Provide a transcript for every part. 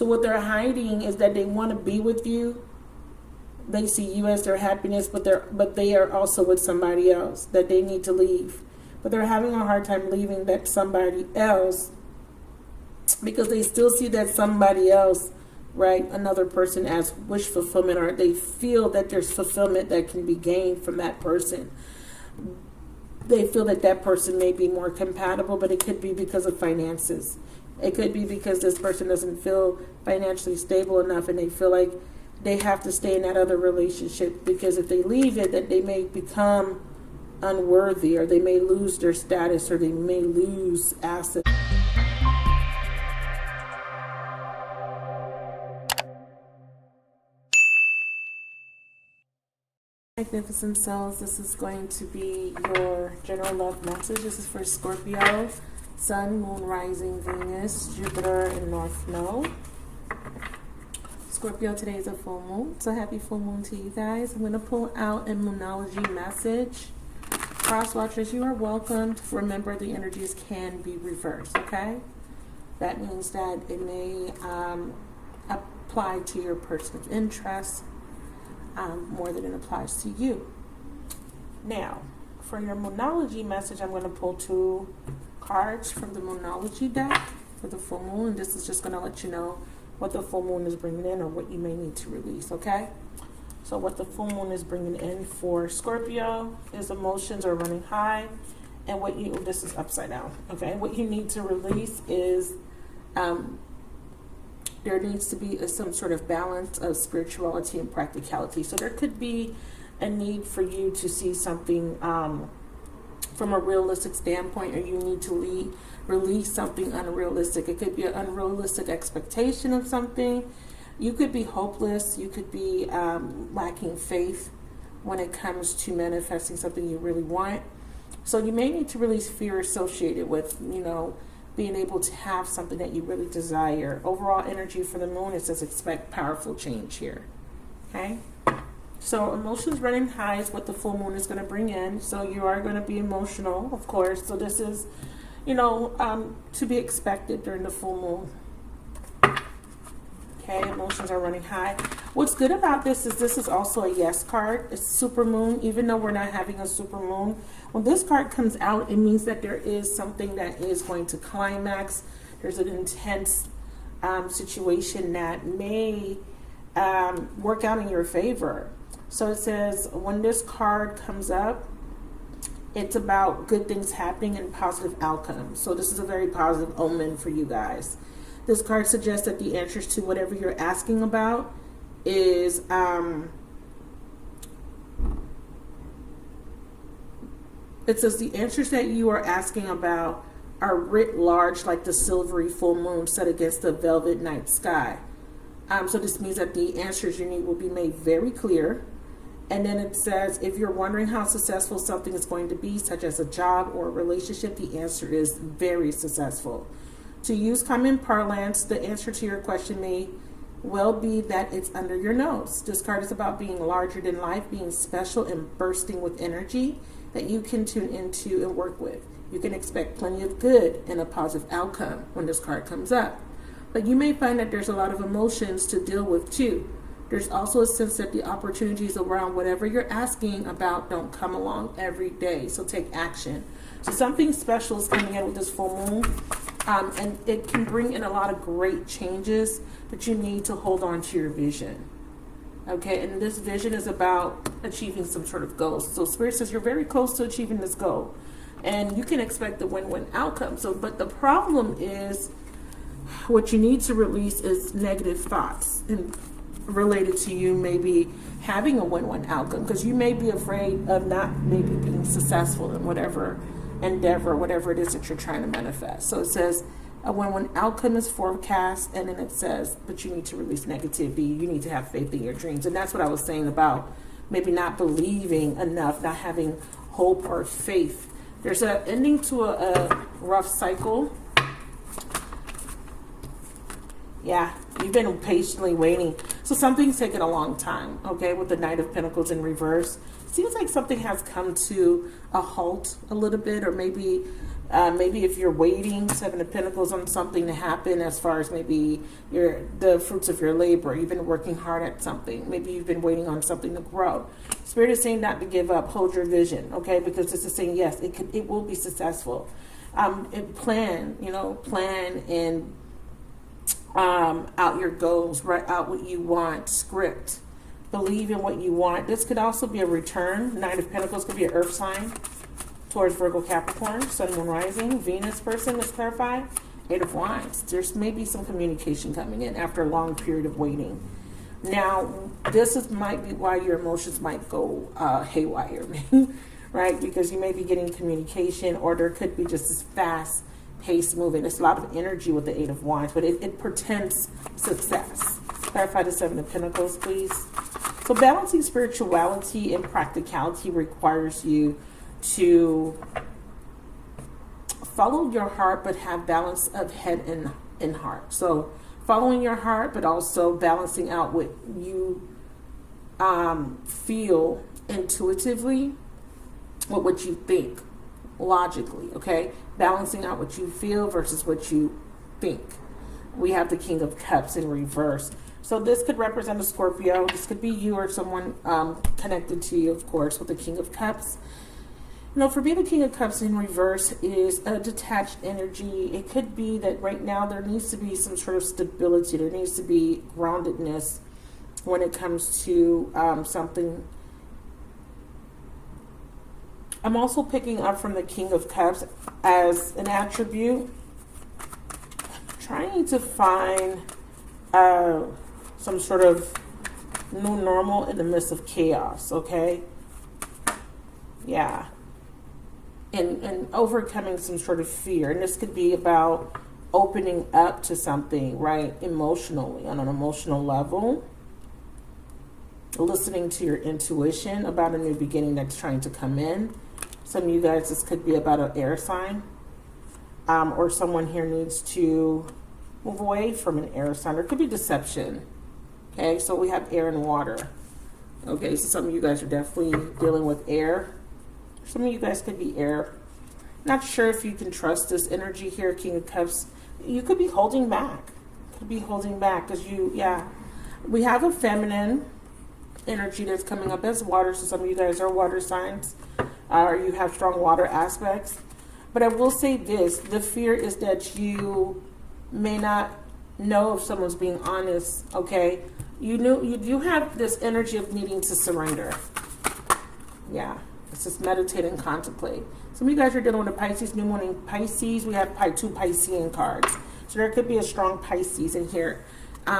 So what they're hiding is that they want to be with you. They see you as their happiness, but they are also with somebody else that they need to leave. But they're having a hard time leaving that somebody else because they still see that somebody else, right, another person, as wish fulfillment, or they feel that there's fulfillment that can be gained from that person. They feel that that person may be more compatible, but it could be because of finances. It could be because this person doesn't feel financially stable enough and they feel like they have to stay in that other relationship because if they leave it, that they may become unworthy, or they may lose their status, or they may lose assets. Magnificent souls, this is going to be your general love message. This is for Scorpio, Sun, Moon, Rising, Venus, Jupiter, and North Node. Scorpio, today is a full moon, so happy full moon to you guys. I'm going to pull out a moonology message. Cross watchers, you are welcome. Remember, the energies can be reversed, okay? That means that it may apply to your person's interest more than it applies to you. Now, for your moonology message, I'm going to pull 2 cards from the moonology deck for the full moon, and this is just going to let you know what the full moon is bringing in or what you may need to release, okay? So what the full moon is bringing in for Scorpio is emotions are running high, and what you, this is upside down, okay? What you need to release is there needs to be some sort of balance of spirituality and practicality. So there could be a need for you to see something from a realistic standpoint, or you need to release something unrealistic. It could be an unrealistic expectation of something. You could be hopeless. You could be lacking faith when it comes to manifesting something you really want. So you may need to release fear associated with, being able to have something that you really desire. Overall energy for the moon, it says expect powerful change here. Okay? So emotions running high is what the full moon is going to bring in. So you are going to be emotional, of course. So this is, to be expected during the full moon. Okay, emotions are running high. What's good about this is also a yes card. It's super moon, even though we're not having a super moon. When this card comes out, it means that there is something that is going to climax. There's an intense situation that may work out in your favor. So it says when this card comes up, it's about good things happening and positive outcomes. So this is a very positive omen for you guys. This card suggests that the answers to whatever you're asking about is it says the answers that you are asking about are writ large like the silvery full moon set against the velvet night sky. So this means that the answers you need will be made very clear. And then it says, if you're wondering how successful something is going to be, such as a job or a relationship, the answer is very successful. To use common parlance, the answer to your question may well be that it's under your nose. This card is about being larger than life, being special and bursting with energy that you can tune into and work with. You can expect plenty of good and a positive outcome when this card comes up. But you may find that there's a lot of emotions to deal with too. There's also a sense that the opportunities around whatever you're asking about don't come along every day. So take action. So something special is coming in with this full moon. And it can bring in a lot of great changes, but you need to hold on to your vision. Okay, and this vision is about achieving some sort of goal. So Spirit says you're very close to achieving this goal. And you can expect the win-win outcome. But the problem is what you need to release is negative thoughts and related to you maybe having a win-win outcome, because you may be afraid of not maybe being successful in whatever endeavor, whatever it is that you're trying to manifest. So it says a win-win outcome is forecast, and then it says, but you need to release negativity. You need to have faith in your dreams. And that's what I was saying about maybe not believing enough, not having hope or faith. There's an ending to a rough cycle. Yeah, you've been patiently waiting. So something's taken a long time, okay, with the Knight of Pentacles in reverse. Seems like something has come to a halt a little bit, or maybe Maybe if you're waiting, Seven of Pentacles, on something to happen, as far as maybe the fruits of your labor. You've been working hard at something. Maybe you've been waiting on something to grow. Spirit is saying not to give up. Hold your vision, okay? Because this is saying, yes, it will be successful. And plan and out your goals, write out what you want, script, believe in what you want. This could also be a return. Nine of Pentacles could be an earth sign. Taurus, Virgo, Capricorn, Sun, Moon, Rising, Venus person, let's clarify. Eight of Wands. There's maybe some communication coming in after a long period of waiting. Now, might be why your emotions might go haywire, right? Because you may be getting communication, or there could be just this fast pace moving. There's a lot of energy with the Eight of Wands, but it portends success. Clarify the Seven of Pentacles, please. So balancing spirituality and practicality requires you to follow your heart, but have balance of head and heart. So following your heart, but also balancing out what you feel intuitively with what you think logically, okay? Balancing out what you feel versus what you think. We have the King of Cups in reverse. So this could represent a Scorpio. This could be you or someone connected to you, of course, with the King of Cups. For me, the King of Cups in reverse is a detached energy. It could be that right now there needs to be some sort of stability. There needs to be groundedness when it comes to something. I'm also picking up from the King of Cups as an attribute, trying to find some sort of new normal in the midst of chaos, okay? Yeah. And overcoming some sort of fear. And this could be about opening up to something, right? Emotionally, on an emotional level. Listening to your intuition about a new beginning that's trying to come in. Some of you guys, this could be about an air sign. Or someone here needs to move away from an air sign. Or it could be deception. Okay, so we have air and water. Okay, so some of you guys are definitely dealing with air. Some of you guys could be air. Not sure if you can trust this energy here, King of Cups. You could be holding back. Could be holding back because we have a feminine energy that's coming up as water. So some of you guys are water signs, or you have strong water aspects. But I will say this: the fear is that you may not know if someone's being honest. Okay, you do have this energy of needing to surrender. Yeah. Let's just meditate and contemplate. Some of you guys are dealing with a Pisces, new moon in Pisces. We have two Piscean cards. So there could be a strong Pisces in here.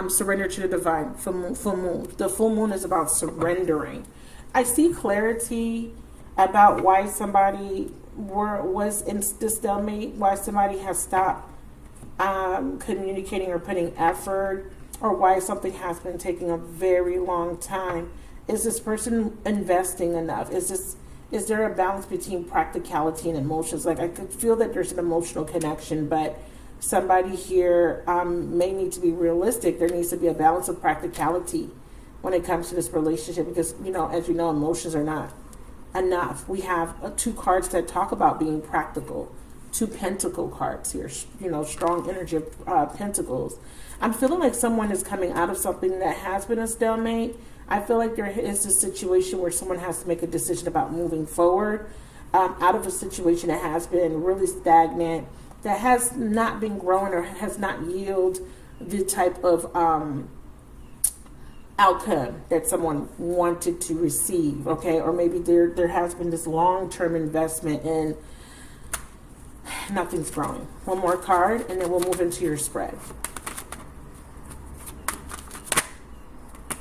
Surrender to the divine. Full moon. The full moon is about surrendering. I see clarity about why somebody was in this stalemate, why somebody has stopped communicating or putting effort, or why something has been taking a very long time. Is this person investing enough? Is there a balance between practicality and emotions? Like, I could feel that there's an emotional connection, but somebody here may need to be realistic. There needs to be a balance of practicality when it comes to this relationship because, as you know, emotions are not enough. We have two cards that talk about being practical. Two pentacle cards here, strong energy of pentacles. I'm feeling like someone is coming out of something that has been a stalemate. I feel like there is a situation where someone has to make a decision about moving forward out of a situation that has been really stagnant, that has not been growing or has not yielded the type of outcome that someone wanted to receive, okay? Or maybe there has been this long-term investment and nothing's growing. One more card, and then we'll move into your spread.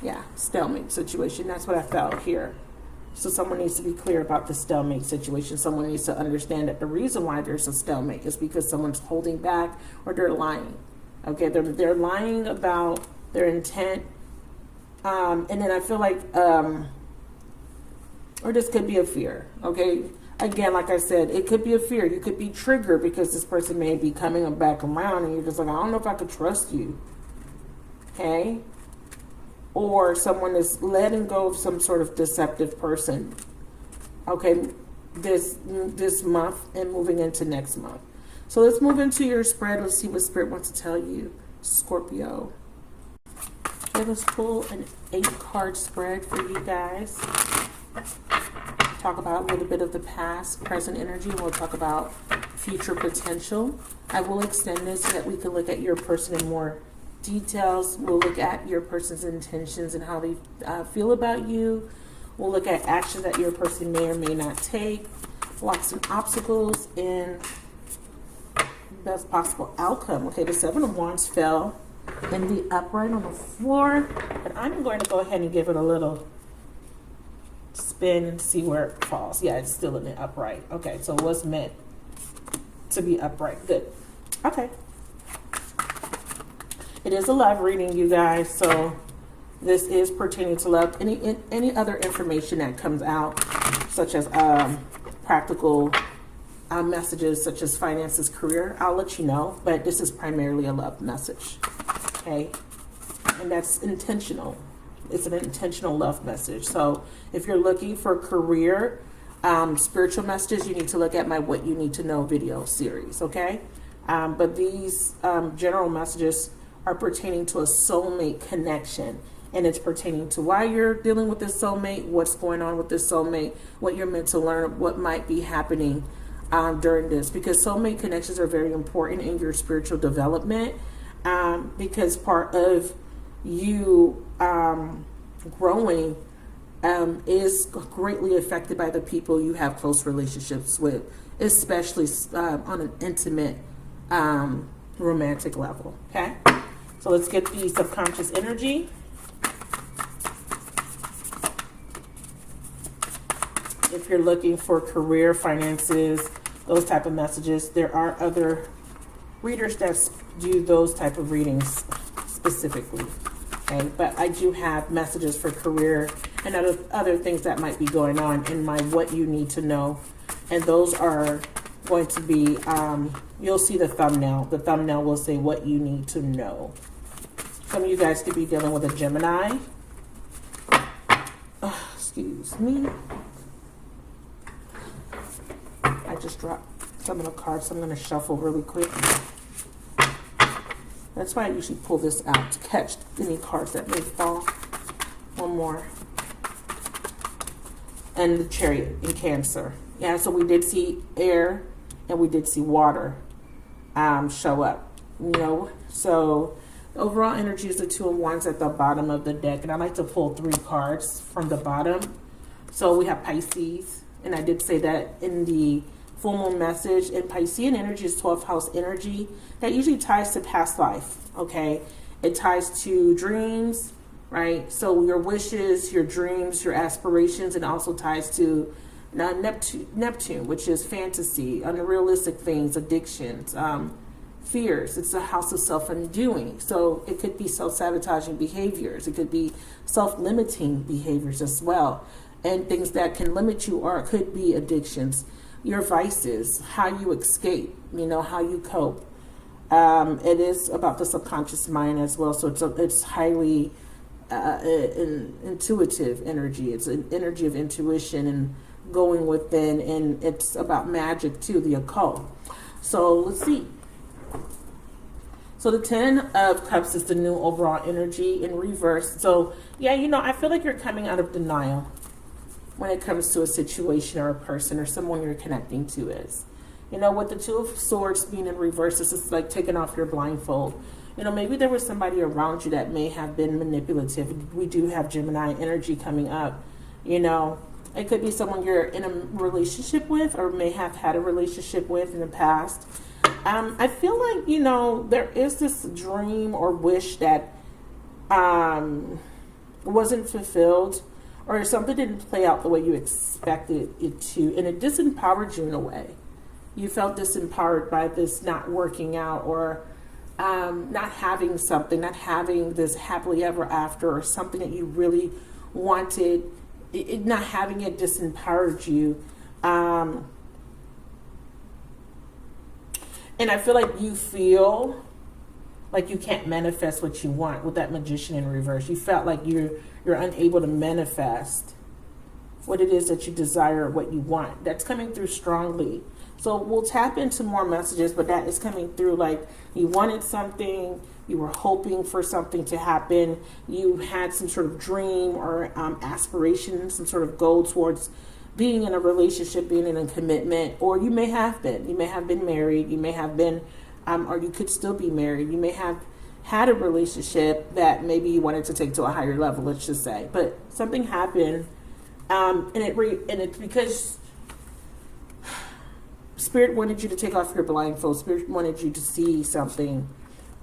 Yeah, stalemate situation. That's what I felt here. So someone needs to be clear about the stalemate situation. Someone needs to understand that the reason why there's a stalemate is because someone's holding back or they're lying. Okay, they're lying about their intent. And then I feel like, or this could be a fear. Okay, again, like I said, it could be a fear. You could be triggered because this person may be coming back around and you're just like, I don't know if I could trust you. Okay. Or someone is letting go of some sort of deceptive person, okay, this month and moving into next month. So let's move into your spread. Let's see what Spirit wants to tell you, Scorpio. Okay, let's pull an 8-card spread for you guys. Talk about a little bit of the past, present energy, and we'll talk about future potential. I will extend this so that we can look at your person in more details. We'll look at your person's intentions and how they feel about you. We'll look at actions that your person may or may not take, blocks and obstacles, and best possible outcome. Okay, the 7 of Wands fell in the upright on the floor, and I'm going to go ahead and give it a little spin and see where it falls. Yeah, it's still in the upright. Okay, so it was meant to be upright. Good. Okay. It is a love reading, you guys, so this is pertaining to love. Any other information that comes out, such as practical messages, such as finances, career, I'll let you know, but this is primarily a love message, okay? And that's intentional. It's an intentional love message. So if you're looking for career, spiritual messages, you need to look at my What You Need to Know video series, okay? But these general messages are pertaining to a soulmate connection, and it's pertaining to why you're dealing with this soulmate, what's going on with this soulmate, what you're meant to learn, what might be happening during this, because soulmate connections are very important in your spiritual development, because part of you growing is greatly affected by the people you have close relationships with, especially on an intimate romantic level. Okay, so let's get the subconscious energy. If you're looking for career, finances, those type of messages, there are other readers that do those type of readings specifically. Okay, but I do have messages for career and other things that might be going on in my What You Need to Know, and those are going to be, you'll see the thumbnail. The thumbnail will say What You Need to Know. Some of you guys could be dealing with a Gemini. Excuse me. I just dropped some of the cards, so I'm going to shuffle really quick. That's why I usually pull this out to catch any cards that may fall. One more. And the Chariot in Cancer. Yeah, so we did see air and we did see water show up. You know, so the overall energy is the 2 of Wands at the bottom of the deck. And I like to pull 3 cards from the bottom. So we have Pisces. And I did say that in the full moon message. And Piscean energy is 12th house energy. That usually ties to past life, okay? It ties to dreams, right? So your wishes, your dreams, your aspirations, and also ties to Neptune, which is fantasy, unrealistic things, addictions, fears. It's a house of self-undoing. So it could be self-sabotaging behaviors. It could be self-limiting behaviors as well. And things that can limit you, or it could be addictions, your vices, how you escape, you know, how you cope. It is about the subconscious mind as well. So it's highly intuitive energy. It's an energy of intuition and going within, and it's about magic too, the occult. So let's see. So the 10 of Cups is the new overall energy in reverse. So yeah, you know, I feel like you're coming out of denial when it comes to a situation or a person or someone you're connecting to is. You know, with the 2 of Swords being in reverse, this is like taking off your blindfold. You know, maybe there was somebody around you that may have been manipulative. We do have Gemini energy coming up. You know, it could be someone you're in a relationship with or may have had a relationship with in the past. I feel like, you know, there is this dream or wish that wasn't fulfilled, or something didn't play out the way you expected it to, and it disempowered you in a way. You felt disempowered by this not working out, or not having something, not having this happily ever after, or something that you really wanted. Not having it disempowered you. And I feel like you feel like you can't manifest what you want with that Magician in reverse. You felt like you're unable to manifest what it is that you desire, what you want. That's coming through strongly. So we'll tap into more messages, but that is coming through like you wanted something, you were hoping for something to happen, you had some sort of dream or aspiration, some sort of goal towards being in a relationship, being in a commitment, or you may have been. You may have been married, you may have been, or you could still be married. You may have had a relationship that maybe you wanted to take to a higher level, let's just say. But something happened, and it's because Spirit wanted you to take off your blindfold. Spirit wanted you to see something,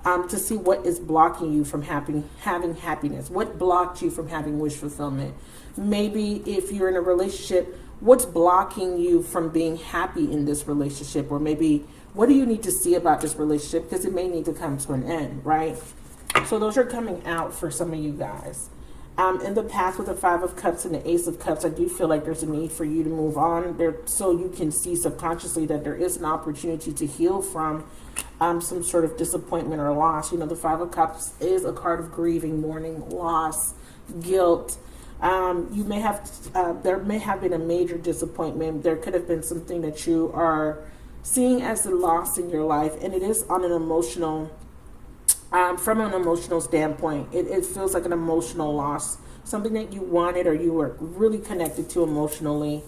to see what is blocking you from having happiness. What blocked you from having wish fulfillment? Maybe if you're in a relationship, what's blocking you from being happy in this relationship? Or maybe what do you need to see about this relationship? Because it may need to come to an end, right? So those are coming out for some of you guys. In the past with the Five of Cups and the Ace of Cups, I do feel like there's a need for you to move on there, so you can see subconsciously that there is an opportunity to heal from some sort of disappointment or loss. You know, the Five of Cups is a card of grieving, mourning, loss, guilt. You may have, there may have been a major disappointment. There could have been something that you are seeing as a loss in your life, and it is on an emotional, from an emotional standpoint. It feels like an emotional loss, something that you wanted or you were really connected to emotionally.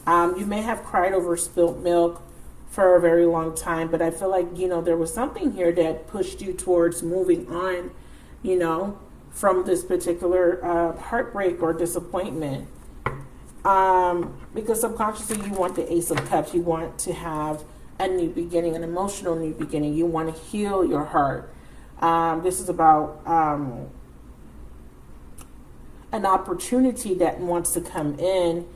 You may have cried over spilt milk for a very long time, but I feel like, you know, there was something here that pushed you towards moving on, you know, from this particular heartbreak or disappointment. Because subconsciously you want the Ace of Cups. You want to have a new beginning, an emotional new beginning. You want to heal your heart. This is about an opportunity that wants to come in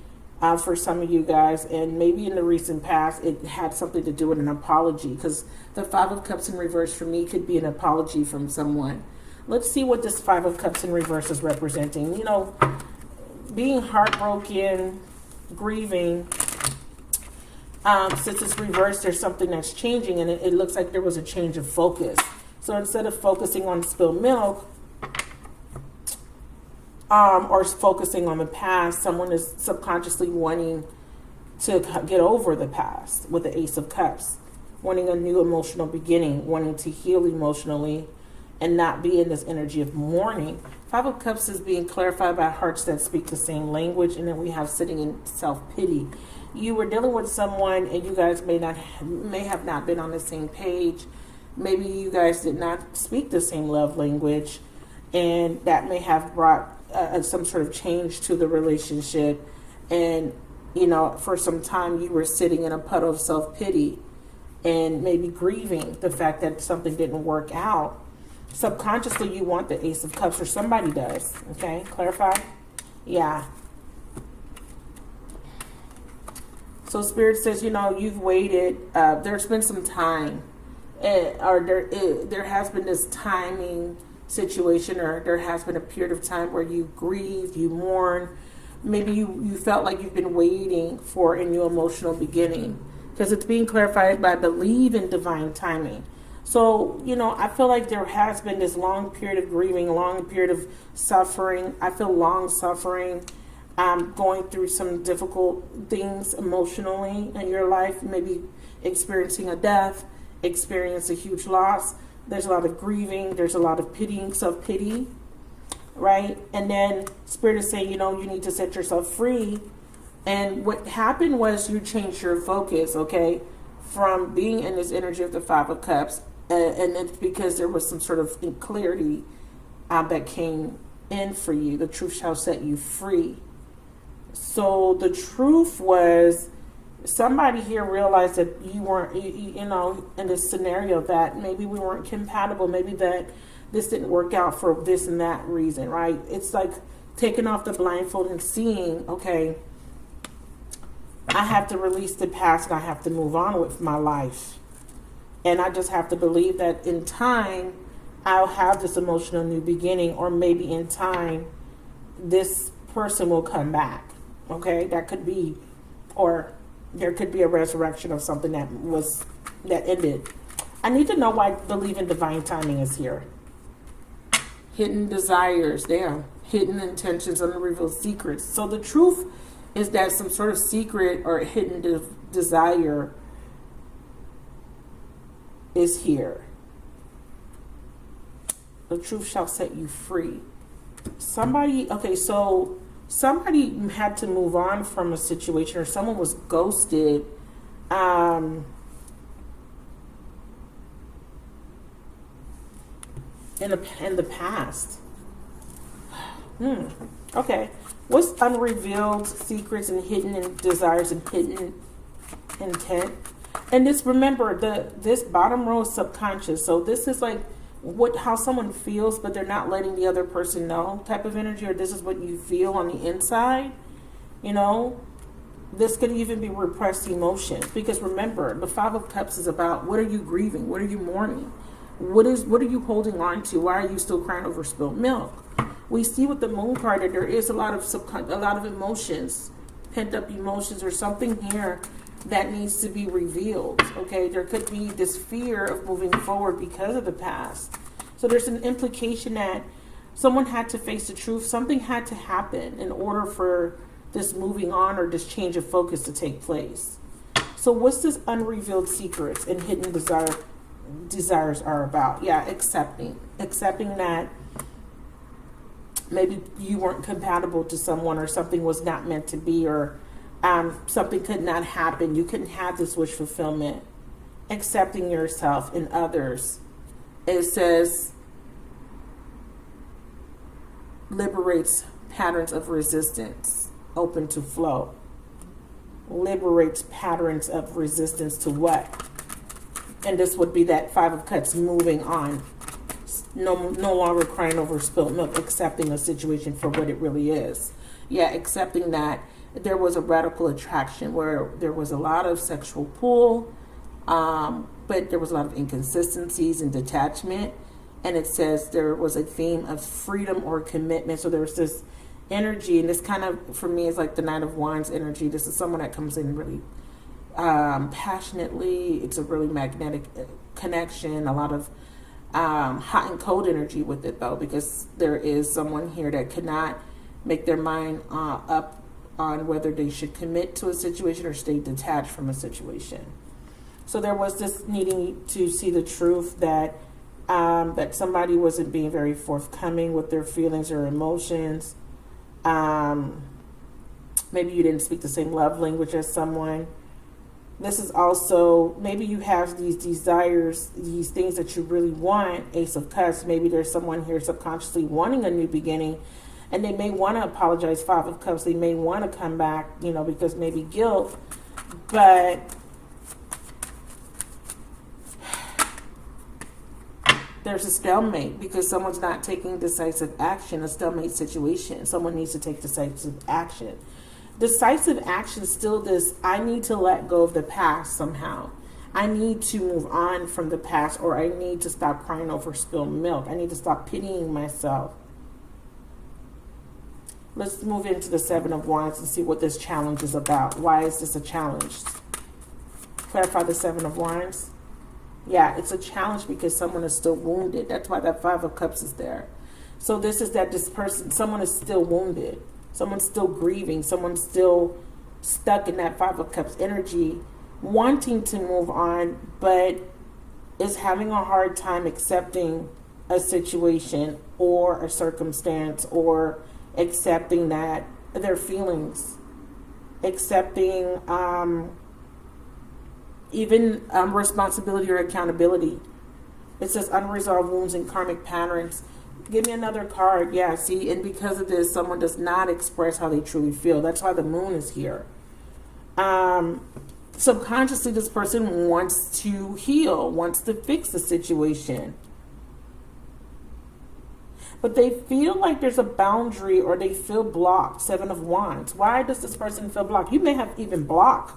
for some of you guys, and maybe in the recent past it had something to do with an apology, because the Five of Cups in reverse for me could be an apology from someone. Let's see what this Five of Cups in reverse is representing. You know, being heartbroken, grieving. Since it's reversed, there's something that's changing, and it looks like there was a change of focus. So instead of focusing on spilled milk, or focusing on the past, someone is subconsciously wanting to get over the past with the Ace of Cups, wanting a new emotional beginning, wanting to heal emotionally and not be in this energy of mourning. Five of Cups is being clarified by hearts that speak the same language, and then we have sitting in self-pity. You were dealing with someone and you guys may have not been on the same page. Maybe you guys did not speak the same love language, and that may have brought some sort of change to the relationship. And, you know, for some time you were sitting in a puddle of self-pity and maybe grieving the fact that something didn't work out. Subconsciously you want the Ace of Cups, or somebody does. Okay, clarify? Yeah. So Spirit says, you know, you've waited. There's been some time. Or there has been this timing situation, or there has been a period of time where you grieve, you mourn. Maybe you felt like you've been waiting for a new emotional beginning, because it's being clarified by believe in divine timing. So, you know, I feel like there has been this long period of grieving, long period of suffering. I feel long suffering, going through some difficult things emotionally in your life, maybe experiencing a death, experience a huge loss. There's a lot of grieving. There's a lot of pitying, self-pity, right? And then Spirit is saying, you know, you need to set yourself free. And what happened was you changed your focus, okay, from being in this energy of the Five of Cups. And it's because there was some sort of clarity that came in for you. The truth shall set you free. So the truth was, somebody here realized that you weren't, you know, in this scenario, that maybe we weren't compatible, maybe that this didn't work out for this and that reason, right? It's like taking off the blindfold and seeing, okay, I have to release the past and I have to move on with my life. And I just have to believe that in time, I'll have this emotional new beginning, or maybe in time, this person will come back, okay? That could be, or there could be a resurrection of something that ended. I need to know why believe in divine timing is here. Hidden desires, there. Hidden intentions, unrevealed secrets. So the truth is that some sort of secret or hidden desire is here. The truth shall set you free. Somebody, okay, so somebody had to move on from a situation, or someone was ghosted. In the past. Okay. What's unrevealed secrets and hidden desires and hidden intent? And this, remember, this bottom row is subconscious. So this is like how someone feels, but they're not letting the other person know type of energy, or this is what you feel on the inside. You know, this could even be repressed emotions, because remember, the Five of Cups is about, what are you grieving? What are you mourning? What are you holding on to? Why are you still crying over spilled milk? We see with the Moon card that there is a lot of emotions, pent up emotions, or something here that needs to be revealed. Okay, there could be this fear of moving forward because of the past. So there's an implication that someone had to face the truth. Something had to happen in order for this moving on or this change of focus to take place. So what's this unrevealed secrets and hidden desires are about? Yeah, accepting that maybe you weren't compatible to someone, or something was not meant to be, or something could not happen. You couldn't have this wish fulfillment. Accepting yourself and others. It says liberates patterns of resistance, open to flow. Liberates patterns of resistance to what? And this would be that Five of Cups, moving on. No longer crying over spilled milk, accepting a situation for what it really is. Yeah, accepting that there was a radical attraction where there was a lot of sexual pull, but there was a lot of inconsistencies and detachment. And it says there was a theme of freedom or commitment. So there was this energy, and this kind of, for me, is like the Knight of Wands energy. This is someone that comes in really passionately. It's a really magnetic connection, a lot of hot and cold energy with it, though, because there is someone here that could not make their mind up on whether they should commit to a situation or stay detached from a situation. So there was this needing to see the truth that that somebody wasn't being very forthcoming with their feelings or emotions. Maybe you didn't speak the same love language as someone. This is also, maybe you have these desires, these things that you really want, Ace of Cups. Maybe there's someone here subconsciously wanting a new beginning, and they may want to apologize, Five of Cups. They may want to come back, you know, because maybe guilt, but there's a stalemate because someone's not taking decisive action, a stalemate situation. Someone needs to take decisive action. Decisive action still this, I need to let go of the past somehow. I need to move on from the past, or I need to stop crying over spilled milk. I need to stop pitying myself. Let's move into the Seven of Wands and see what this challenge is about. Why is this a challenge? Clarify the Seven of Wands. Yeah, it's a challenge because someone is still wounded. That's why that Five of Cups is there. So this is that this person, someone is still wounded. Someone's still grieving. Someone's still stuck in that Five of Cups energy, wanting to move on, but is having a hard time accepting a situation or a circumstance, or accepting that their feelings, accepting even responsibility or accountability. It says unresolved wounds and karmic patterns. Give me another card. Yeah, see, and because of this, someone does not express how they truly feel. That's why the Moon is here. Subconsciously, this person wants to heal, wants to fix the situation. But they feel like there's a boundary, or they feel blocked. Seven of Wands. Why does this person feel blocked? You may have even blocked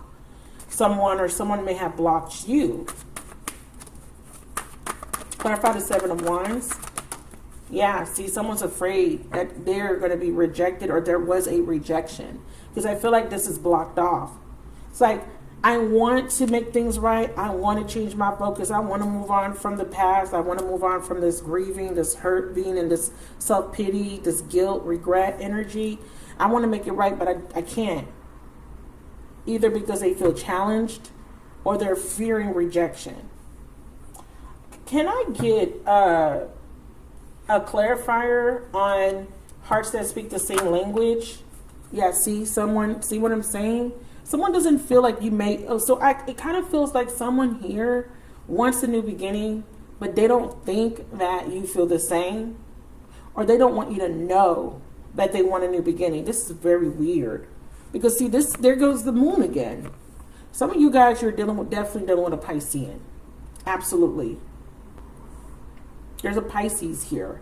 someone, or someone may have blocked you. Clarify the Seven of Wands. Yeah, see, someone's afraid that they're going to be rejected, or there was a rejection. Because I feel like this is blocked off. It's like, I want to make things right. I want to change my focus. I want to move on from the past. I want to move on from this grieving, this hurt, being in this self-pity, this guilt, regret energy. I want to make it right, but I can't. Either because they feel challenged, or they're fearing rejection. Can I get a clarifier on hearts that speak the same language? Yeah, see what I'm saying? Someone doesn't feel like you may, it kind of feels like someone here wants a new beginning, but they don't think that you feel the same, or they don't want you to know that they want a new beginning. This is very weird, because see, there goes the moon again. Some of you guys, you're definitely dealing with a Piscean. Absolutely. There's a Pisces here.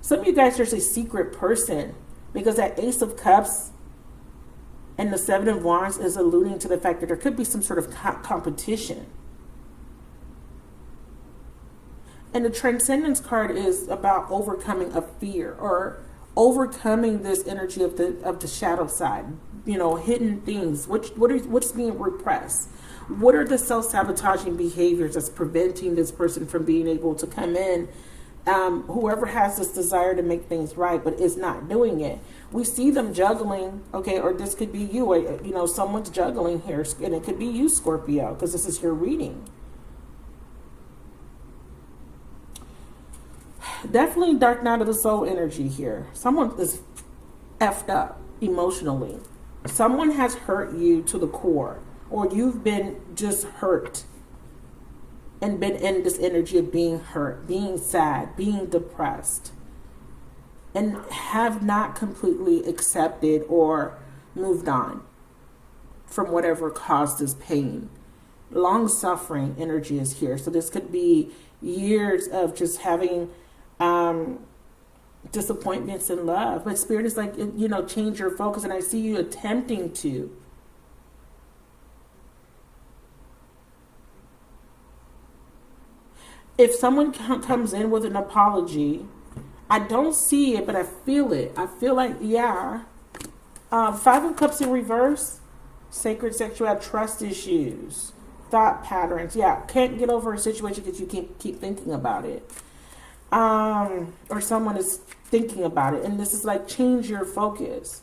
Some of you guys, there's a secret person, because that Ace of Cups and the Seven of Wands is alluding to the fact that there could be some sort of competition. And the Transcendence card is about overcoming a fear, or overcoming this energy of the shadow side, hidden things. What's being repressed? What are the self-sabotaging behaviors that's preventing this person from being able to come in? Whoever has this desire to make things right, but is not doing it. We see them juggling, okay, or this could be you, or, someone's juggling here, and it could be you, Scorpio, because this is your reading. Definitely dark night of the soul energy here. Someone is effed up emotionally. Someone has hurt you to the core, or you've been just hurt and been in this energy of being hurt, being sad, being depressed, and have not completely accepted or moved on from whatever caused this pain. Long suffering energy is here. So this could be years of just having disappointments in love. But Spirit is like, change your focus. And I see you attempting to. If someone comes in with an apology, I don't see it, but I feel it. I feel like, yeah. Five of Cups in reverse, sacred sexuality, trust issues, thought patterns. Yeah, can't get over a situation because you keep thinking about it. Or someone is thinking about it. And this is like, change your focus.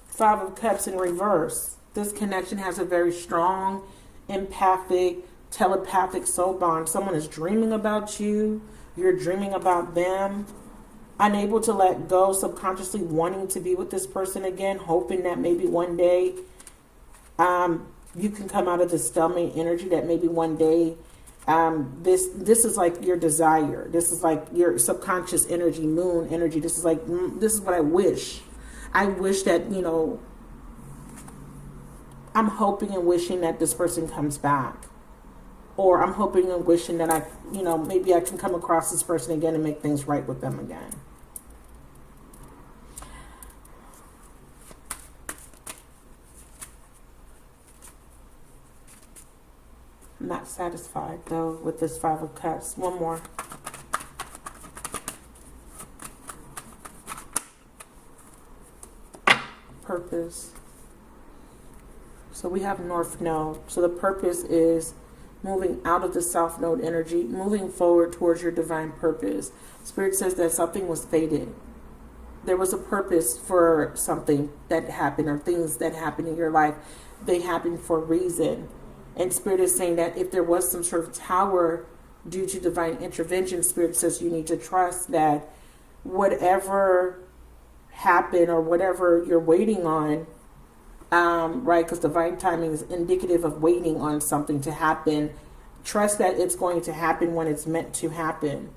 Five of Cups in reverse. This connection has a very strong, empathic, telepathic soul bond. Someone is dreaming about you. You're dreaming about them. Unable to let go, subconsciously wanting to be with this person again, hoping that maybe one day you can come out of this stalemate energy, that maybe one day this is like your desire. This is like your subconscious energy, moon energy. This is like, this is what I wish. I wish that, I'm hoping and wishing that this person comes back. Or I'm hoping and wishing that maybe I can come across this person again and make things right with them again. I'm not satisfied, though, with this Five of Cups. One more. Purpose. So we have North Node. So the purpose is moving out of the South Node energy, moving forward towards your divine purpose. Spirit says that something was fated. There was a purpose for something that happened, or things that happened in your life. They happened for a reason. And Spirit is saying that if there was some sort of tower due to divine intervention, Spirit says you need to trust that whatever happened or whatever you're waiting on, right, because divine timing is indicative of waiting on something to happen. Trust that it's going to happen when it's meant to happen.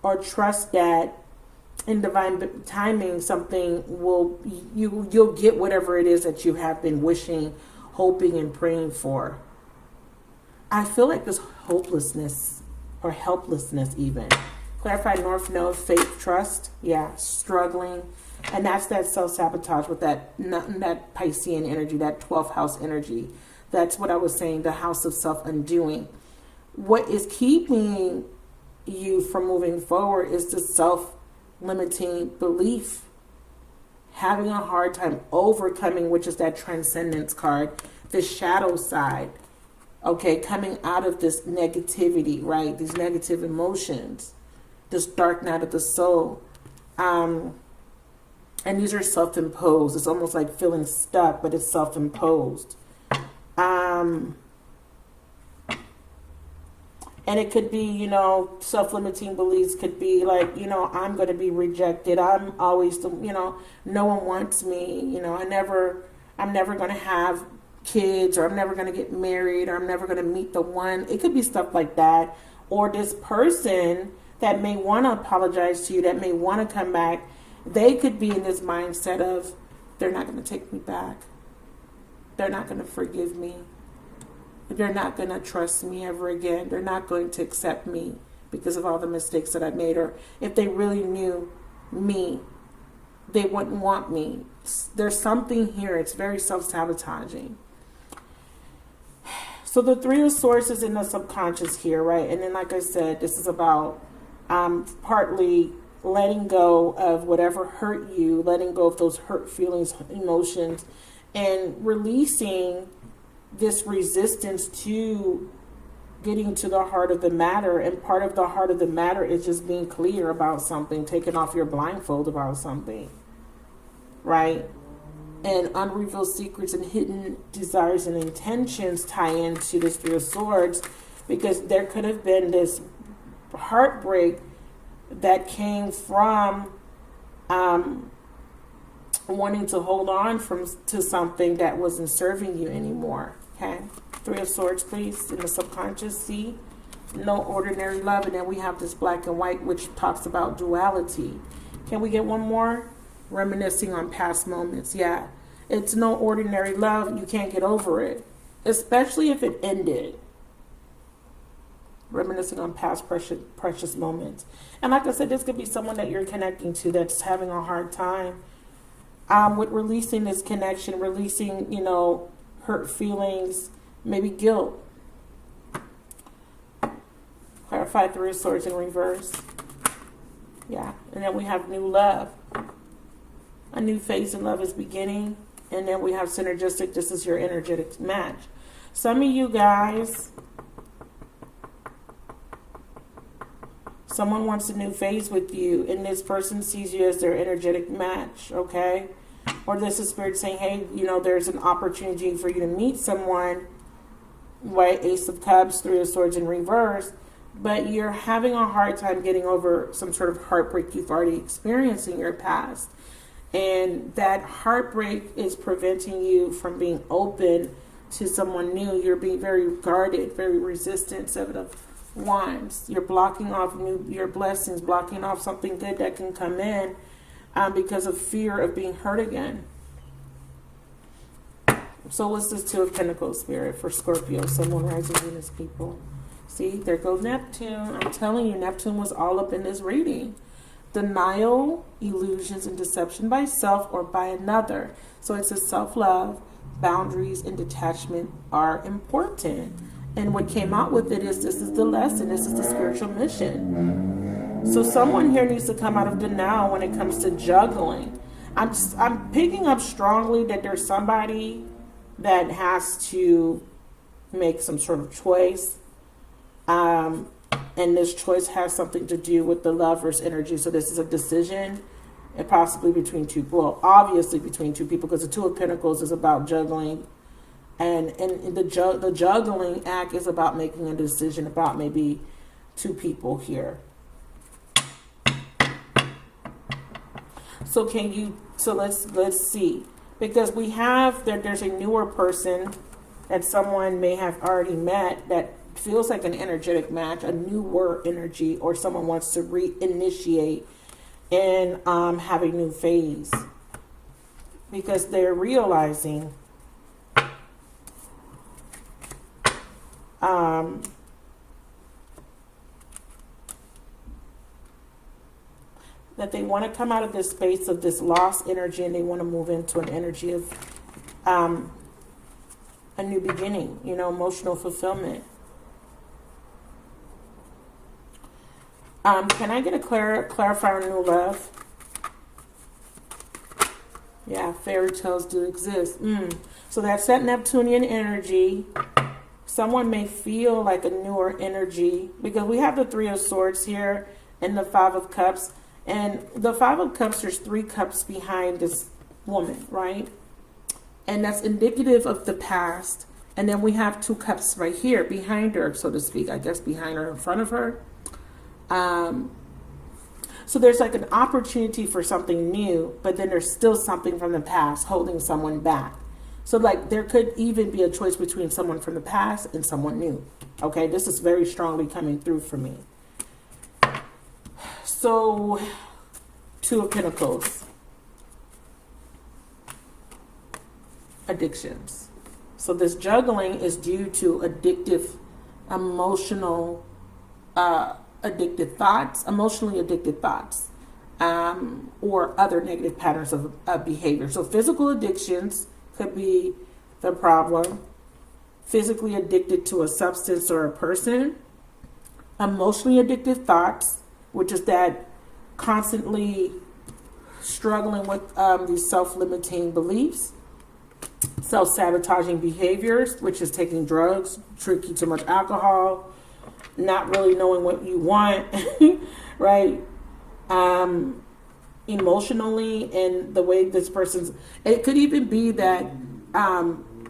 Or trust that in divine timing, something you'll get whatever it is that you have been wishing, hoping, and praying for. I feel like this hopelessness or helplessness even. Clarify North Node, faith, trust. Yeah, struggling. And that's that self-sabotage with that Piscean energy, that 12th house energy. That's what I was saying, the house of self-undoing. What is keeping you from moving forward is the self-limiting belief. Having a hard time overcoming, which is that transcendence card, the shadow side. Okay, coming out of this negativity, right? These negative emotions. This dark night of the soul. And these are self-imposed. It's almost like feeling stuck, but it's self-imposed. And it could be, you know, self-limiting beliefs could be like, you know, I'm going to be rejected. I'm always, you know, no one wants me. You know, I'm never going to have kids, or I'm never going to get married, or I'm never going to meet the one. It could be stuff like that. Or this person that may want to apologize to you, that may want to come back, they could be in this mindset of, they're not going to take me back. They're not going to forgive me. They're not going to trust me ever again. They're not going to accept me because of all the mistakes that I made. Or if they really knew me, they wouldn't want me. There's something here. It's very self-sabotaging. So the Three of Swords is in the subconscious here, right? And then, like I said, this is about partly letting go of whatever hurt you, letting go of those hurt feelings, emotions, and releasing this resistance to getting to the heart of the matter. And part of the heart of the matter is just being clear about something, taking off your blindfold about something, right? And unrevealed secrets and hidden desires and intentions tie into this Three of Swords, because there could have been this heartbreak that came from wanting to hold on to something that wasn't serving you anymore. Okay, Three of Swords, please, in the subconscious. See, no ordinary love. And then we have this black and white, which talks about duality. Can we get one more? Reminiscing on past moments. Yeah, it's no ordinary love. You can't get over it, especially if it ended. Reminiscing on past precious moments. And like I said, this could be someone that you're connecting to that's having a hard time with releasing this connection, releasing, you know, hurt feelings, maybe guilt. Clarify Three of Swords in reverse. Yeah. And then we have new love. A new phase in love is beginning. And then we have synergistic. This is your energetic match. Some of you guys, someone wants a new phase with you, and this person sees you as their energetic match, okay? Or this is Spirit saying, hey, you know, there's an opportunity for you to meet someone, right? Ace of Cups, Three of Swords in reverse, but you're having a hard time getting over some sort of heartbreak you've already experienced in your past. And that heartbreak is preventing you from being open to someone new. You're being very guarded, very resistant. Seven of Wands. You're blocking off your blessings, blocking off something good that can come in because of fear of being hurt again. So what's this Two of Pentacles, Spirit, for Scorpio, Sun, Rising, Venus people? See, there goes Neptune. I'm telling you, Neptune was all up in this reading. Denial, illusions, and deception by self or by another. So it's a self-love, boundaries, and detachment are important. And what came out with it is, this is the lesson. This is the spiritual mission. So someone here needs to come out of denial when it comes to juggling. I'm picking up strongly that there's somebody that has to make some sort of choice. And this choice has something to do with the Lover's energy. So this is a decision, and possibly between two, well, obviously between two people, because the Two of Pentacles is about juggling. And the juggling act is about making a decision about maybe two people here. So let's see, because we have there's a newer person that someone may have already met that feels like an energetic match, a newer energy, or someone wants to reinitiate and have a new phase, because they're realizing that they want to come out of this space of this lost energy, and they want to move into an energy of a new beginning, you know, emotional fulfillment. Can I get a clarifier on new love? Yeah, fairy tales do exist. So that's that Neptunian energy. Someone may feel like a newer energy, because we have the Three of Swords here and the Five of Cups. And the Five of Cups, there's 3 cups behind this woman, right? And that's indicative of the past. And then we have 2 cups right here behind her, so to speak. I guess behind her, in front of her. So there's like an opportunity for something new, but then there's still something from the past holding someone back. So like there could even be a choice between someone from the past and someone new. Okay, this is very strongly coming through for me. So, 2 of Pentacles. Addictions. So this juggling is due to addictive, emotional, addictive thoughts, emotionally addicted thoughts, or other negative patterns of behavior. So physical addictions could be the problem. Physically addicted to a substance or a person. Emotionally addicted thoughts, which is that constantly struggling with these self-limiting beliefs. Self-sabotaging behaviors, which is taking drugs, drinking too much alcohol, not really knowing what you want, right? Emotionally, and the way this person's, it could even be that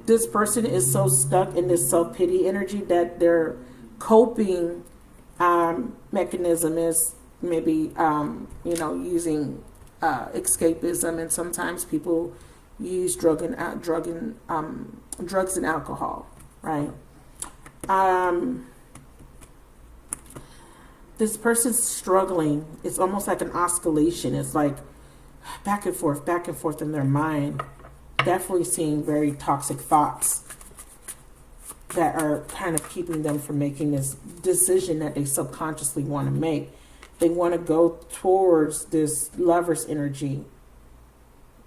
this person is so stuck in this self-pity energy that their coping mechanism is maybe, using escapism, and sometimes people use drugs and alcohol, right? This person's struggling. It's almost like an oscillation. It's like back and forth in their mind. Definitely seeing very toxic thoughts that are kind of keeping them from making this decision that they subconsciously want to make. They want to go towards this lover's energy,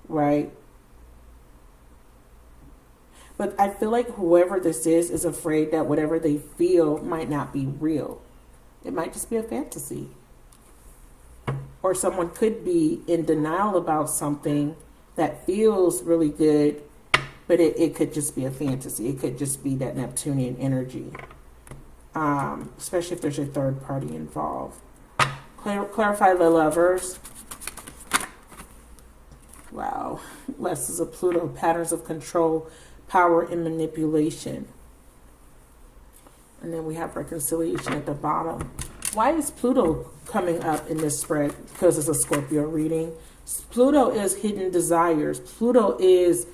right? But I feel like whoever this is afraid that whatever they feel might not be real. It might just be a fantasy. Or someone could be in denial about something that feels really good, but it could just be a fantasy. It could just be that Neptunian energy, especially if there's a third party involved. Clarify the lovers. Wow. Lessons of Pluto, patterns of control, power, and manipulation. And then we have reconciliation at the bottom. Why is Pluto coming up in this spread? Because it's a Scorpio reading. Pluto is hidden desires. Pluto is,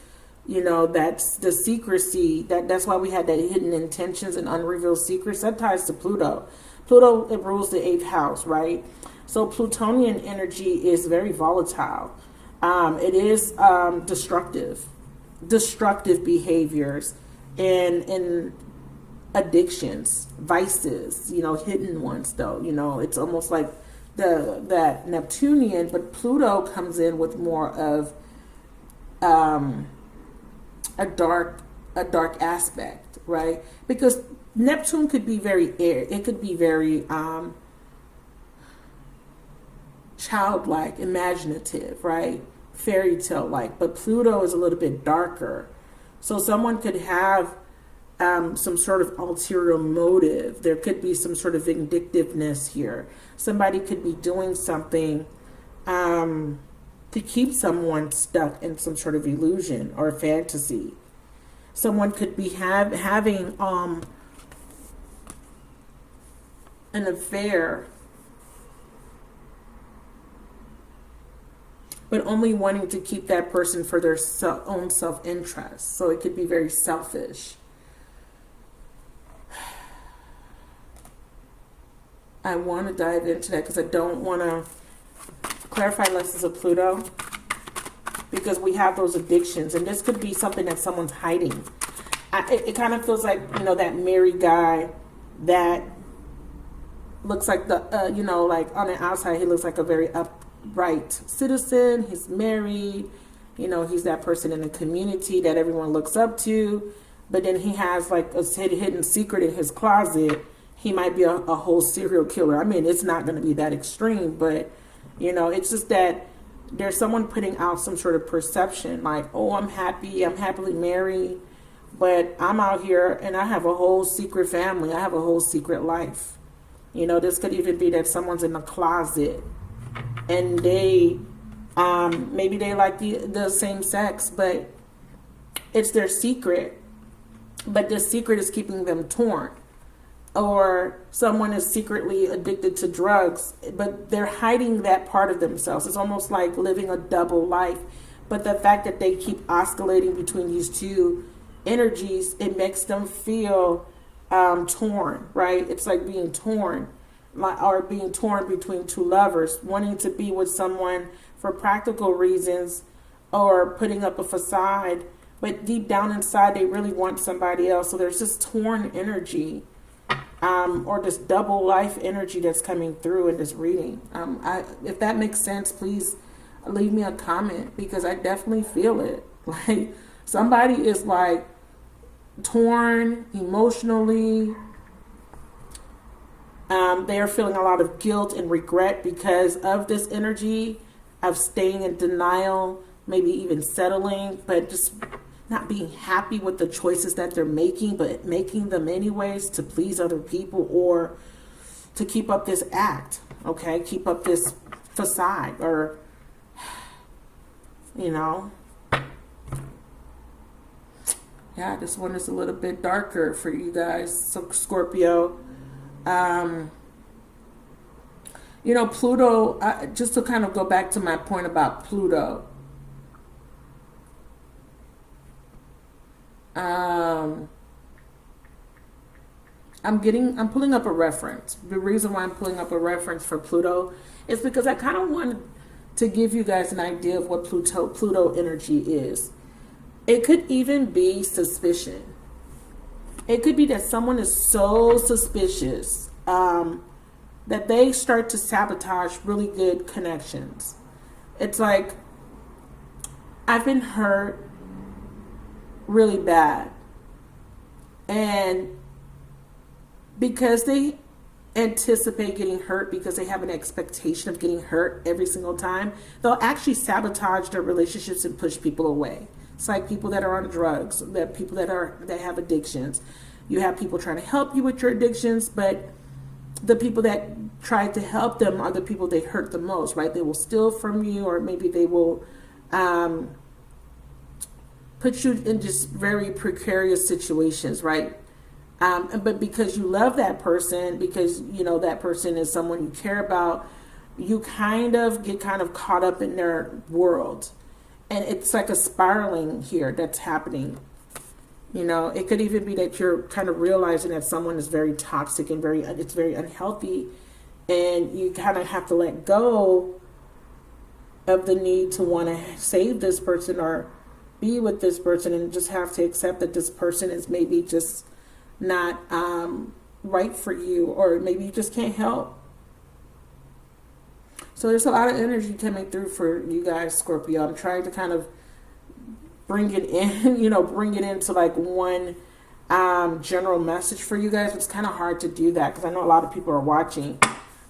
that's the secrecy. That's why we had that hidden intentions and unrevealed secrets. That ties to Pluto. Pluto, it rules the 8th house, right? So Plutonian energy is very volatile. It is destructive behaviors and addictions, vices, hidden ones though. It's almost like that Neptunian, but Pluto comes in with more of a dark aspect, right? Because Neptune could be very air. It could be very childlike, imaginative, right? Fairy tale like, but Pluto is a little bit darker. So someone could have some sort of ulterior motive. There could be some sort of vindictiveness here. Somebody could be doing something to keep someone stuck in some sort of illusion or fantasy. Someone could be having an affair, but only wanting to keep that person for their own self-interest. So it could be very selfish. I want to dive into that because I don't want to clarify lessons of Pluto, because we have those addictions, and this could be something that someone's hiding. It kind of feels like, that married guy that looks like like on the outside, he looks like a very upright citizen. He's married, he's that person in the community that everyone looks up to, but then he has like a hidden secret in his closet. He might be a whole serial killer. I mean, it's not going to be that extreme, but it's just that there's someone putting out some sort of perception like, oh, I'm happily married, but I'm out here and I have a whole secret family. I have a whole secret life. This could even be that someone's in the closet and they maybe they like the same sex, but it's their secret. But this secret is keeping them torn. Or someone is secretly addicted to drugs, but they're hiding that part of themselves. It's almost like living a double life. But the fact that they keep oscillating between these two energies, it makes them feel torn, right? It's like being torn, or being torn between two lovers, wanting to be with someone for practical reasons or putting up a facade, but deep down inside they really want somebody else. So there's this torn energy, or this double life energy that's coming through in this reading. If that makes sense, please leave me a comment, because I definitely feel it. Like somebody is like torn emotionally. They are feeling a lot of guilt and regret because of this energy of staying in denial, maybe even settling, but just not being happy with the choices that they're making, but making them anyways to please other people or to keep up this act, okay? Keep up this facade, or, you know. Yeah, this one is a little bit darker for you guys, so Scorpio. You know, Pluto, just to kind of go back to my point about Pluto. I'm pulling up a reference. The reason why I'm pulling up a reference for Pluto is because I kind of wanted to give you guys an idea of what Pluto energy is. It could even be suspicion. It could be that someone is so suspicious that they start to sabotage really good connections. It's like, I've been hurt really bad, and because they anticipate getting hurt, because they have an expectation of getting hurt every single time, they'll actually sabotage their relationships and push people away. It's like people that are on drugs, that people that have addictions. You have people trying to help you with your addictions, but the people that try to help them are the people they hurt the most, right? They will steal from you, or maybe they will put you in just very precarious situations, right? But because you love that person, because you know that person is someone you care about, you kind of get caught up in their world. And it's like a spiraling here that's happening. You know, it could even be that you're kind of realizing that someone is very toxic and it's very unhealthy, and you kind of have to let go of the need to want to save this person or be with this person, and just have to accept that this person is maybe just not right for you, or maybe you just can't help. So there's a lot of energy coming through for you guys, Scorpio. I'm trying to kind of bring it in, bring it into like one general message for you guys. It's kind of hard to do that because I know a lot of people are watching.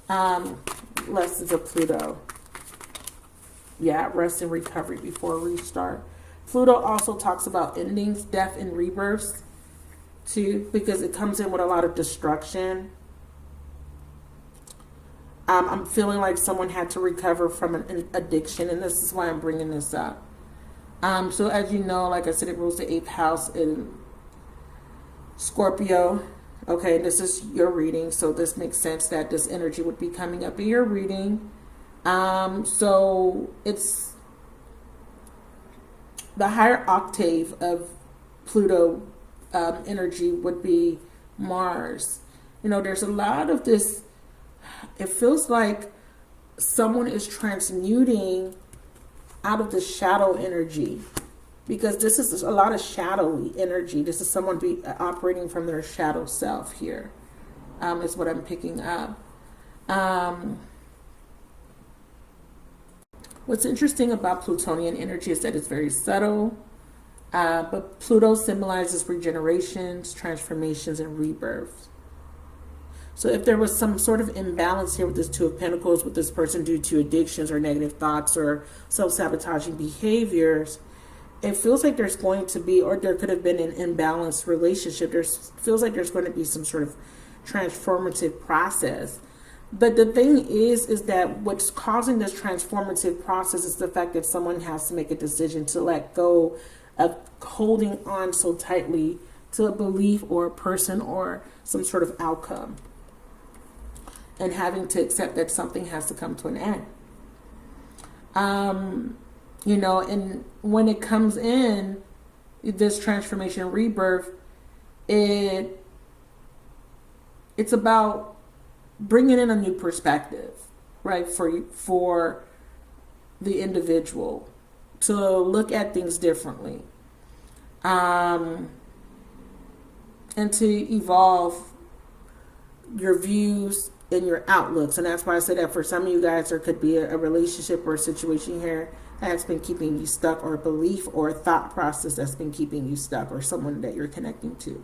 Lessons of Pluto. Yeah, rest and recovery before restart. Pluto also talks about endings, death, and rebirths too, because it comes in with a lot of destruction. I'm feeling like someone had to recover from an addiction, and this is why I'm bringing this up. So as you know, like I said, it rules the 8th house in Scorpio. Okay, this is your reading, so this makes sense that this energy would be coming up in your reading. So it's the higher octave of Pluto energy would be Mars. There's a lot of this. It feels like someone is transmuting out of the shadow energy, because this is a lot of shadowy energy. This is someone operating from their shadow self here, is what I'm picking up. What's interesting about Plutonian energy is that it's very subtle, but Pluto symbolizes regenerations, transformations, and rebirths. So if there was some sort of imbalance here with this Two of Pentacles, with this person due to addictions or negative thoughts or self-sabotaging behaviors, it feels like there's going to be, or there could have been, an imbalanced relationship. Feels like there's going to be some sort of transformative process. But the thing is that what's causing this transformative process is the fact that someone has to make a decision to let go of holding on so tightly to a belief or a person or some sort of outcome, and having to accept that something has to come to an end. You know, and when it comes in, this transformation rebirth, it's about bringing in a new perspective, right? For the individual to look at things differently, and to evolve your views and your outlooks. And that's why I said that for some of you guys, there could be a relationship or a situation here that's been keeping you stuck, or a belief or a thought process that's been keeping you stuck, or someone that you're connecting to.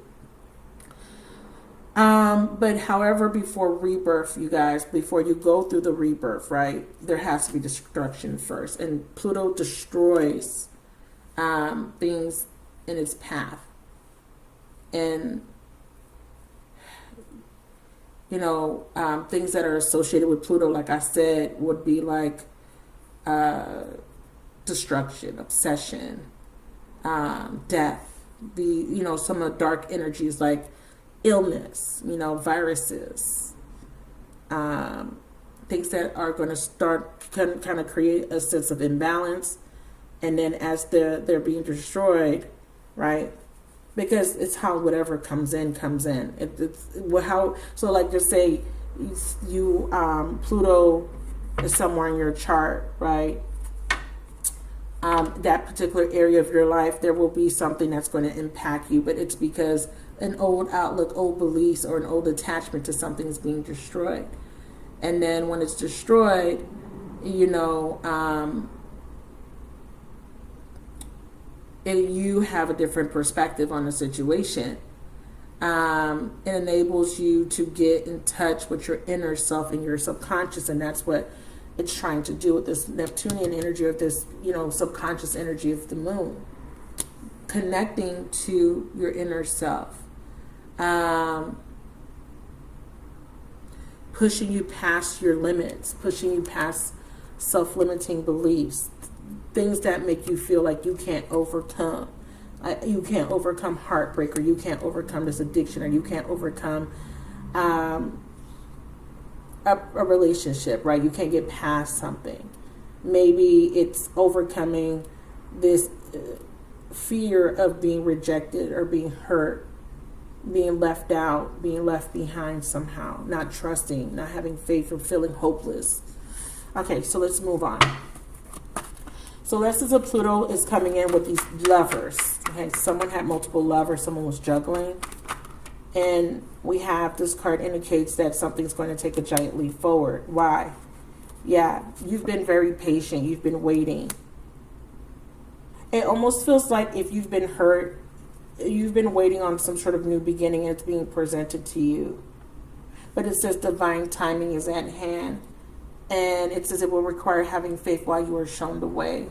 But however, before rebirth, you guys, before you go through the rebirth, right, there has to be destruction first. And Pluto destroys things in its path. And, you know, things that are associated with Pluto, like I said, would be like destruction, obsession, death, some of the dark energies like illness, viruses, things that are going to start kind of create a sense of imbalance. And then as they're being destroyed, right? Because it's how whatever comes in. So like just say you Pluto is somewhere in your chart, right? That particular area of your life, there will be something that's going to impact you, but it's because an old outlook, old beliefs, or an old attachment to something is being destroyed. And then when it's destroyed, you have a different perspective on the situation. It enables you to get in touch with your inner self and your subconscious, and that's what it's trying to do with this Neptunian energy, of this, subconscious energy of the moon, connecting to your inner self, pushing you past your limits, pushing you past self-limiting beliefs, things that make you feel like you can't overcome. You can't overcome heartbreak, or you can't overcome this addiction, or you can't overcome a relationship, right? You can't get past something. Maybe it's overcoming this fear of being rejected or being hurt, being left out, being left behind somehow, not trusting, not having faith, or feeling hopeless. Okay, so let's move on. So let's say Pluto is coming in with these lovers. Okay, someone had multiple lovers, someone was juggling. And we have this card indicates that something's going to take a giant leap forward. Why? Yeah, you've been very patient. You've been waiting. It almost feels like if you've been hurt, you've been waiting on some sort of new beginning, and it's being presented to you. But it says divine timing is at hand. And it says it will require having faith while you are shown the way.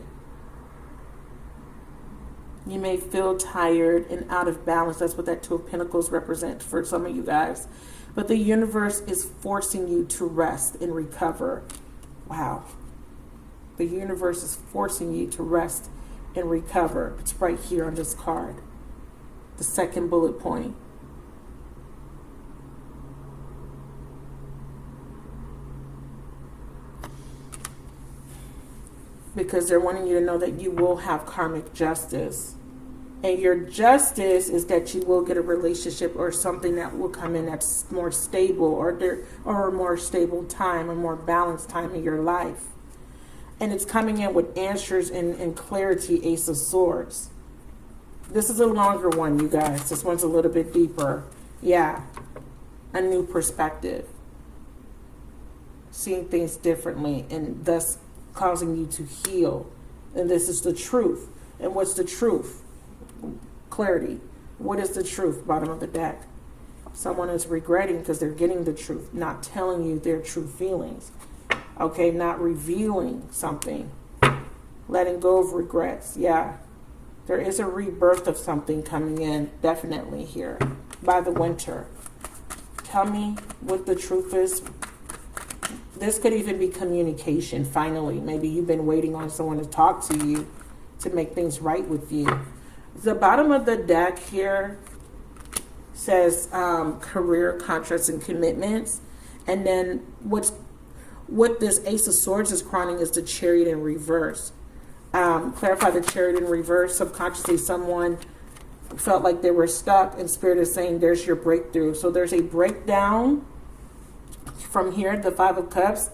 You may feel tired and out of balance. That's what that Two of Pentacles represents for some of you guys. But the universe is forcing you to rest and recover. Wow. The universe is forcing you to rest and recover. It's right here on this card. The second bullet point. Because they're wanting you to know that you will have karmic justice. And your justice is that you will get a relationship or something that will come in that's more stable, or a more stable time, a more balanced time in your life. And it's coming in with answers and clarity, Ace of Swords. This is a longer one, you guys. This one's a little bit deeper. Yeah. A new perspective. Seeing things differently, and thus causing you to heal. And this is the truth. And what's the truth? Clarity. What is the truth? Bottom of the deck. Someone is regretting because they're getting the truth, not telling you their true feelings. Okay, not revealing something. Letting go of regrets. Yeah. There is a rebirth of something coming in, definitely here, by the winter. Tell me what the truth is. This could even be communication, finally. Maybe you've been waiting on someone to talk to you to make things right with you. The bottom of the deck here says career, contracts, and commitments. And then what this Ace of Swords is crowning is the Chariot in reverse. Clarify the Chariot in reverse. Subconsciously, someone felt like they were stuck, and Spirit is saying there's your breakthrough. So there's a breakdown from here, the Five of Cups,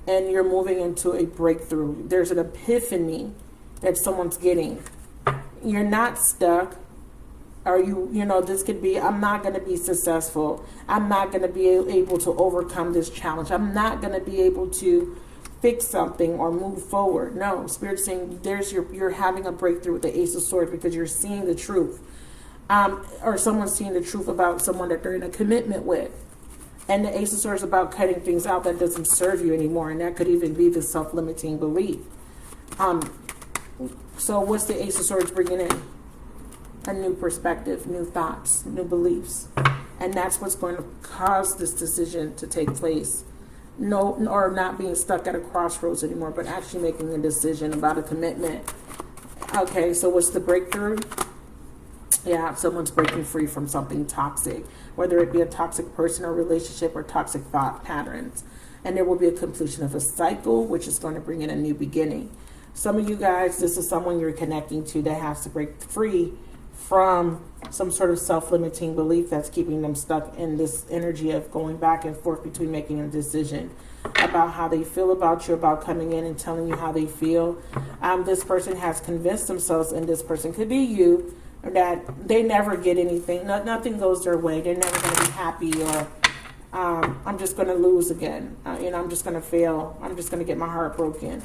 and you're moving into a breakthrough. There's an epiphany that someone's getting. You're not stuck. Or this could be, I'm not going to be successful. I'm not going to be able to overcome this challenge. I'm not going to be able to fix something or move forward. No, Spirit's saying you're having a breakthrough with the Ace of Swords because you're seeing the truth. Or someone's seeing the truth about someone that they're in a commitment with. And the Ace of Swords is about cutting things out that doesn't serve you anymore. And that could even be the self-limiting belief. So what's the Ace of Swords bringing in? A new perspective, new thoughts, new beliefs. And that's what's going to cause this decision to take place. No, or not being stuck at a crossroads anymore, but actually making a decision about a commitment. Okay, so what's the breakthrough? Yeah, someone's breaking free from something toxic, whether it be a toxic person or relationship or toxic thought patterns. And there will be a completion of a cycle, which is going to bring in a new beginning. Some of you guys, this is someone you're connecting to that has to break free from some sort of self-limiting belief that's keeping them stuck in this energy of going back and forth between making a decision about how they feel about you, about coming in and telling you how they feel. This person has convinced themselves, and this person could be you, that they never get anything. Nothing goes their way. They're never going to be happy, or I'm just going to lose again. I'm just going to fail. I'm just going to get my heart broken.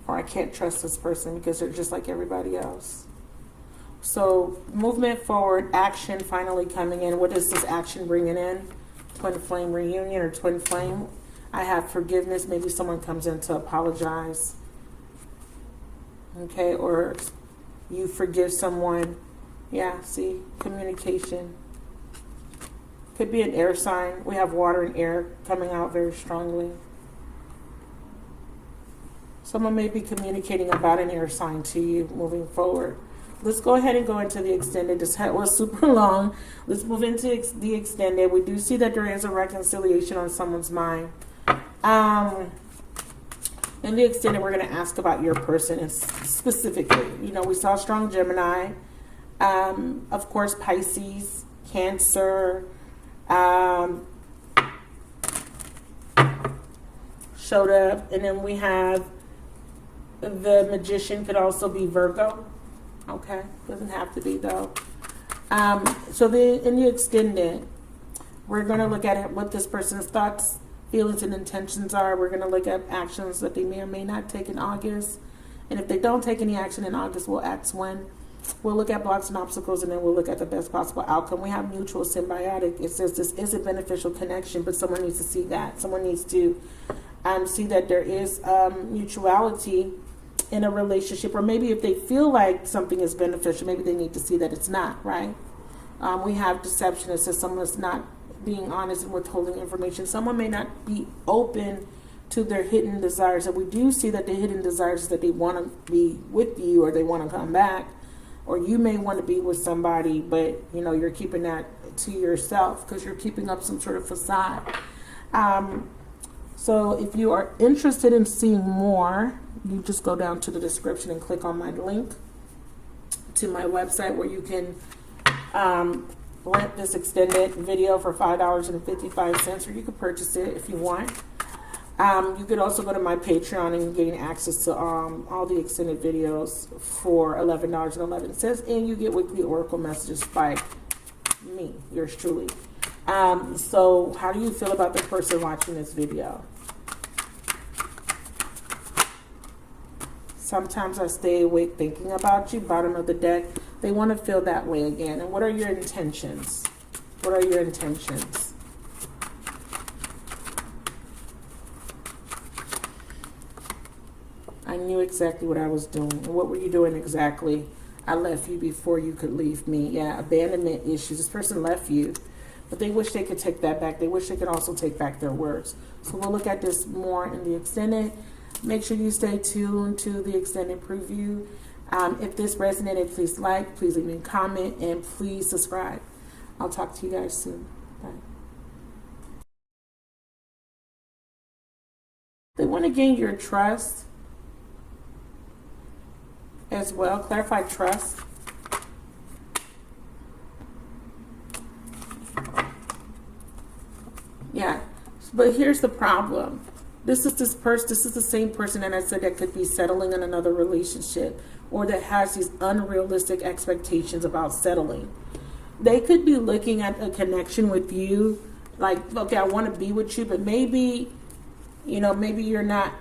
Or I can't trust this person because they're just like everybody else. So movement forward, action finally coming in. What is this action bringing in? Twin flame reunion or twin flame. I have forgiveness. Maybe someone comes in to apologize. Okay, or you forgive someone. Yeah, see, communication. Could be an air sign. We have water and air coming out very strongly. Someone may be communicating about an air sign to you moving forward. Let's go ahead and go into the extended. This was super long. Let's move into the extended. We do see that there is a reconciliation on someone's mind. In the extended, we're going to ask about your person and specifically. We saw strong Gemini. Of course, Pisces, Cancer, showed up. And then we have the Magician, could also be Virgo. Okay, doesn't have to be though. So in the extended, we're going to look at what this person's thoughts, feelings, and intentions are. We're going to look at actions that they may or may not take in August. And if they don't take any action in August, we'll ask when. We'll look at blocks and obstacles, and then we'll look at the best possible outcome. We have mutual symbiotic. It says this is a beneficial connection, but someone needs to see that. Someone needs to see that there is mutuality in a relationship, or maybe if they feel like something is beneficial, maybe they need to see that it's not, right? We have deception. It says someone is not being honest and withholding information. Someone may not be open to their hidden desires. And we do see that the hidden desires is that they want to be with you, or they want to come back, or you may want to be with somebody, but you're keeping that to yourself because you're keeping up some sort of facade. So if you are interested in seeing more, you just go down to the description and click on my link to my website where you can rent this extended video for $5.55, or you can purchase it if you want. You could also go to my Patreon and gain access to all the extended videos for $11.11, and you get weekly oracle messages by me, yours truly. So how do you feel about the person watching this video? Sometimes I stay awake thinking about you. Bottom of the deck. They want to feel that way again. And what are your intentions? What are your intentions? I knew exactly what I was doing. And what were you doing exactly? I left you before you could leave me. Yeah, abandonment issues. This person left you, but they wish they could take that back. They wish they could also take back their words. So we'll look at this more in the extended. Make sure you stay tuned to the extended preview. If this resonated, please like, please leave me a comment, and please subscribe. I'll talk to you guys soon. Bye. They want to gain your trust as well. Clarify trust. Yeah, but here's the problem. This is the same person that I said that could be settling in another relationship, or that has these unrealistic expectations about settling. They could be looking at a connection with you, like, okay, I want to be with you, but maybe, maybe you're not,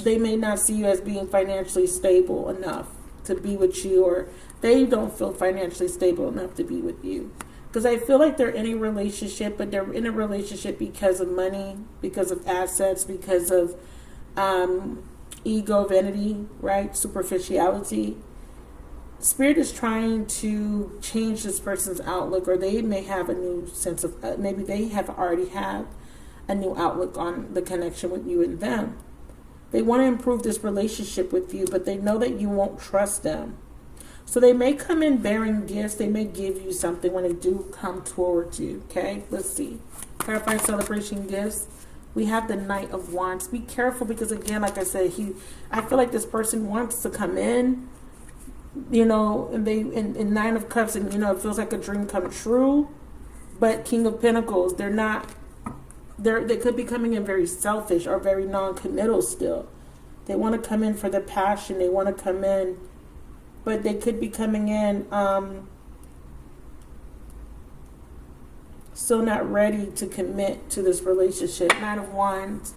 they may not see you as being financially stable enough to be with you, or they don't feel financially stable enough to be with you. Because I feel like they're in a relationship, but they're in a relationship because of money, because of assets, because of ego, vanity, right? Superficiality. Spirit is trying to change this person's outlook, or they may have a new sense of, maybe they have already had a new outlook on the connection with you and them. They want to improve this relationship with you, but they know that you won't trust them. So they may come in bearing gifts. They may give you something when they do come towards you. Okay, let's see. Clarify celebration gifts. We have the Knight of Wands. Be careful, because again, like I said, I feel like this person wants to come in, and they in Nine of Cups, and it feels like a dream come true. But King of Pentacles, they're not. They could be coming in very selfish or very non-committal still. They want to come in for the passion. They want to come in, but they could be coming in still not ready to commit to this relationship. Nine of Wands.